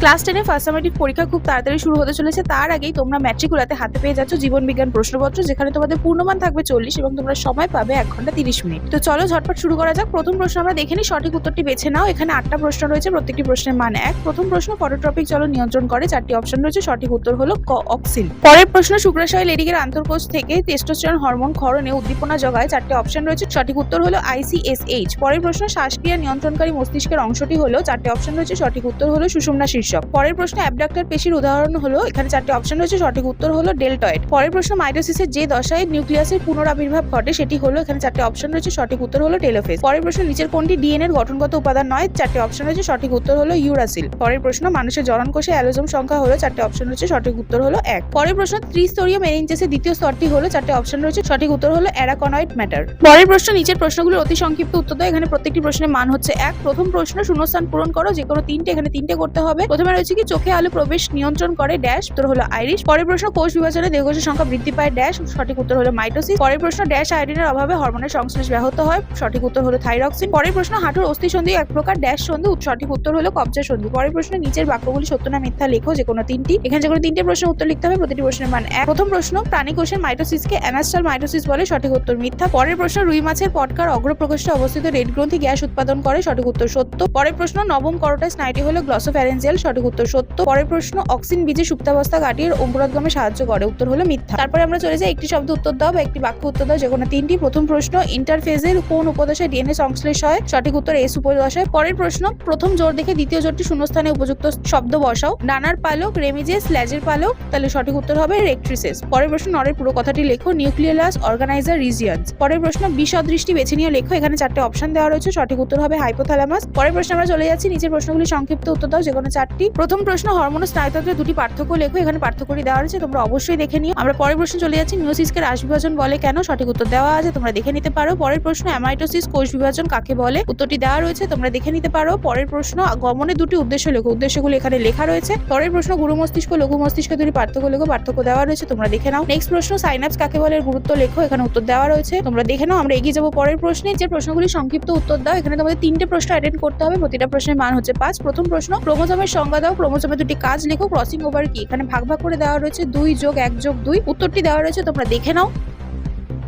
Class 10 first summative পরীক্ষা খুব তাড়াতাড়ি শুরু হতে চলেছে। তার আগেই তোমরা ম্যাট্রিকুলাতে হাতে পেয়ে যাচ্ছ জীবন বিজ্ঞান প্রশ্নপত্র, যেখানে তোমাদের পূর্ণমান থাকবে 40 এবং তোমরা সময় পাবে 1 ঘন্টা 30 মিনিট। তো চলো ঝটপট শুরু করা যাক। প্রথম প্রশ্ন আমরা দেখে নিই, সঠিক উত্তরটি বেছে নাও। এখানে 8টা প্রশ্ন রয়েছে, প্রত্যেকটি প্রশ্নের মান 1। প্রথম প্রশ্ন, ফটোট্রপিক জ্বলন নিয়ন্ত্রণ করে। 4টি অপশন রয়েছে, সঠিক উত্তর হলো ক অক্সিন। পরের প্রশ্ন, শুক্রাশয় লেডিকের আন্তঃকোষ থেকে টেস্টোস্টেরন হরমোন ক্ষরণে উদ্দীপনা জগায়। 4টি অপশন রয়েছে, সঠিক উত্তর হলো ICSH। পরের প্রশ্ন, শ্বাসক্রিয়া নিয়ন্ত্রণকারী মস্তিষ্কের অংশটি হলো। 4টি অপশন রয়েছে, সঠিক উত্তর হলো সুষুম্না শীর্ষক। পরের প্রশ্ন, অ্যাবডাক্টর পেশির উদাহরণ হলো। এখানে 4টি অপশন রয়েছে, সঠিক উত্তর হলো ডেলটয়েড। পরের প্রশ্ন, মাইটোসিসের যে দশায় নিউক্লিয়াসের পুনরাবির্ভাব ঘটে সেটি হলো। এখানে 4টি অপশন রয়েছে, সঠিক উত্তর হলো টেলোফেজ। পরের প্রশ্ন, নিচের কোনটি ডিএনএ এর গঠনগত উপাদান নয়? 4টি অপশন রয়েছে, সঠিক উত্তর হলো ইউরাসিল। পরের প্রশ্ন, মানুষের জননকোষে অ্যালোজোম সংখ্যা হলো। 4টি অপশন রয়েছে, সঠিক উত্তর হলো 1। পরের প্রশ্ন, ত্রিস্তরীয় মেনিনজেসের দ্বিতীয় স্তরটি হলো। 4টি অপশন রয়েছে, সঠিক উত্তর হলো অ্যারাকনয়েড ম্যাটার। পরের প্রশ্ন, নিচের প্রশ্নগুলোর অতি সংক্ষিপ্ত উত্তর দাও। এখানে প্রত্যেকটি প্রশ্নের মান হচ্ছে 1। প্রথম প্রশ্ন, শূন্যস্থান পূরণ করো। যে কোনো 3টে, এখানে 3টে করতে হবে। প্রথমে রয়েছে কি, চোখে আলো প্রবেশ নিয়ন্ত্রণ করে ড্যাশ, উত্তর হলো আইরিশ। পরের প্রশ্ন, কোষ বিভাজনে দেহকোষের সংখ্যা বৃদ্ধি পায় ড্যাশ, সঠিক উত্তর হলো মাইটোসিস। পরের প্রশ্ন, ড্যাশ আয়োডিনের অভাবে হরমোনের সংশ্লেষ ব্যাহত হয়, সঠিক উত্তর হলো থাইরক্সিন। পরের প্রশ্ন, হাঁটুর অস্থি সন্ধি এক প্রকার ড্যাশ সন্ধি, সঠিক উত্তর হলো কবজা সন্ধি। পরের প্রশ্ন, নিচের বাক্যগুলি সত্য না মিথ্যা লেখো। যে কোনো 3টি, এখানে যে কোনো 3টে প্রশ্নের উত্তর লিখতে হবে, প্রতিটি প্রশ্নের মান 1। প্রথম প্রশ্ন, প্রাণী কোষের মাইটোসিসকে অ্যানাস্টাল মাইটোসিস বলে, সঠিক উত্তর মিথ্যা। পরের প্রশ্ন, রুই মাছের পটকার অগ্রপ্রকোষ্ঠে অবস্থিত রেড গ্রন্থি গ্যাস উৎপাদন করে, সঠিক উত্তর সত্য। পরের প্রশ্ন, নবম করোটা স্নায়ুটি হলো গ্লসোফ্যারেঞ্জিয়াল, সঠিক উত্তর সত্য। পরের প্রশ্ন, অক্সিন বীজে সুপ্তাবস্থা কাটিয়ে অঙ্কুরোদ্গমে সাহায্য করে, উত্তর হলো মিথ্যা। তারপরে আমরা চলে যাই, একটি শব্দ উত্তর দাও বা একটি বাক্য উত্তর দাও, যে কোনো 3টি। প্রথম প্রশ্ন, ইন্টারফেজের কোন উপদশায় ডিএনএ সংশ্লেষ হয়? সঠিক উত্তর এস উপদশায়। পরের প্রশ্ন, প্রথম জোর দেখে দ্বিতীয় জোরটি শূন্যস্থানে উপযুক্ত শব্দ বসাও। ডানার পালক, রেমিজেস, ল্যাজের পালক, তাহলে সঠিক উত্তর হবে রেক্ট্রিসেস। পরের প্রশ্ন, নরের পুরো কথাটি লেখো। Nucleus organizer regions. পরের প্রশ্ন, বিসদৃষ্টি বেছে নিয়ে লেখো। এখানে 4টে অপশন দেওয়া রয়েছে, সঠিক উত্তর হবে হাইপোথ্যালামাস। পরের প্রশ্ন আমরা চলে যাচ্ছি, নিচের প্রশ্নগুলি সংক্ষিপ্ত উত্তর দাও, যে কোনো 4টি। প্রথম প্রশ্ন, হরমোন ও স্নায়ুতন্ত্রের দুটি পার্থক্য লেখো। এখানে পার্থক্যটি দেওয়া রয়েছে, তোমরা অবশ্যই দেখে নিও। আমরা পরের প্রশ্ন চলে যাচ্ছি, মিওসিসকে রাশ বিভাজন বলে কেন? সঠিক উত্তর দেওয়া আছে, তোমরা দেখে নিতে পারো। পরের প্রশ্ন, অ্যামাইটোসিস কোষ বিভাজন কাকে বলে? উত্তরটি দেওয়া রয়েছে, তোমরা দেখে নিতে পারো। পরের প্রশ্ন, গমনের দুটি উদ্দেশ্য লেখো। উদ্দেশ্যগুলি এখানে লেখা রয়েছে। পরের প্রশ্ন, গুরু মস্তিষ্ক লঘু মস্তিষ্কের দুটি পার্থক্য লেখো। পার্থক্য দেওয়া রয়েছে, তোমরা দেখে নাও। নেক্সট প্রশ্ন, সাইনাপস কাকে বলে? এর গুরুত্ব লেখো। এখানে উত্তর দেওয়া রয়েছে, তোমরা দেখে নাও। আমরা এগিয়ে যাবো পরের প্রশ্নে। যে প্রশ্নগুলি সংক্ষিপ্ত উত্তর দাও। এখানে তোমাদের 3টে প্রশ্ন অ্যাটেন্ড করতে হবে, প্রতিটা প্রশ্নের মান হচ্ছে 5। প্রথম প্রশ্ন, ক্রোমোজোমের সংজ্ঞা দাও। ক্রোমোজোমের দুটি কাজ লেখো। ক্রসিং ওভার কি? এখানে ভাগ ভাগ করে দেওয়া রয়েছে, 2 যোগ 1 যোগ 2। উত্তরটি দেওয়া রয়েছে, তোমরা দেখে নাও।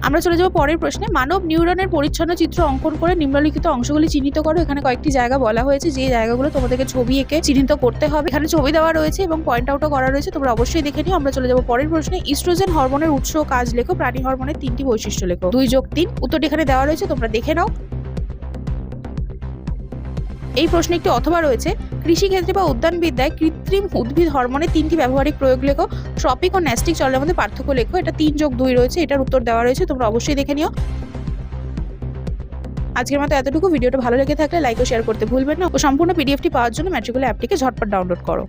আমরা চলে যাবো পরের প্রশ্নে, মানব নিউরনের পরিচ্ছন্ন চিত্র অঙ্কন করে নিম্নলিখিত অংশগুলি চিহ্নিত করো। এখানে কয়েকটি জায়গা বলা হয়েছে, যে জায়গাগুলো তোমাদেরকে ছবি এঁকে চিহ্নিত করতে হবে। এখানে ছবি দেওয়া রয়েছে এবং পয়েন্ট আউটও করা রয়েছে, তোমরা অবশ্যই দেখে নিও। আমরা চলে যাবো পরের প্রশ্নে, ইস্ট্রোজেন হরমোনের উৎস ও কাজ লেখো। প্রাণী হরমোনের 3টি বৈশিষ্ট্য লেখো। 2 যোগ 3। উত্তরটি এখানে দেওয়া রয়েছে, তোমরা দেখে নাও। এই প্রশ্নে একটি অথবা রয়েছে, কৃষিক্ষেত্রে বা উদ্যানবিদ্যায় কৃত্রিম উদ্ভিদ হরমোনের 3টি ব্যবহারিক প্রয়োগ লেখো। ট্রপিক ও ন্যাস্টিক চলের মধ্যে পার্থক্য লেখো। এটা 3 যোগ 2 রয়েছে, এটার উত্তর দেওয়া রয়েছে, তোমরা অবশ্যই দেখে নিও। আজকের মতো এতটুকু। ভিডিওটা ভালো লেগে থাকলে লাইক ও শেয়ার করতে ভুলবেন না। ও সম্পূর্ণ পিডিএফটি পাওয়ার জন্য ম্যাট্রিকুলার অ্যাপটিকে ঝটপট ডাউনলোড করো।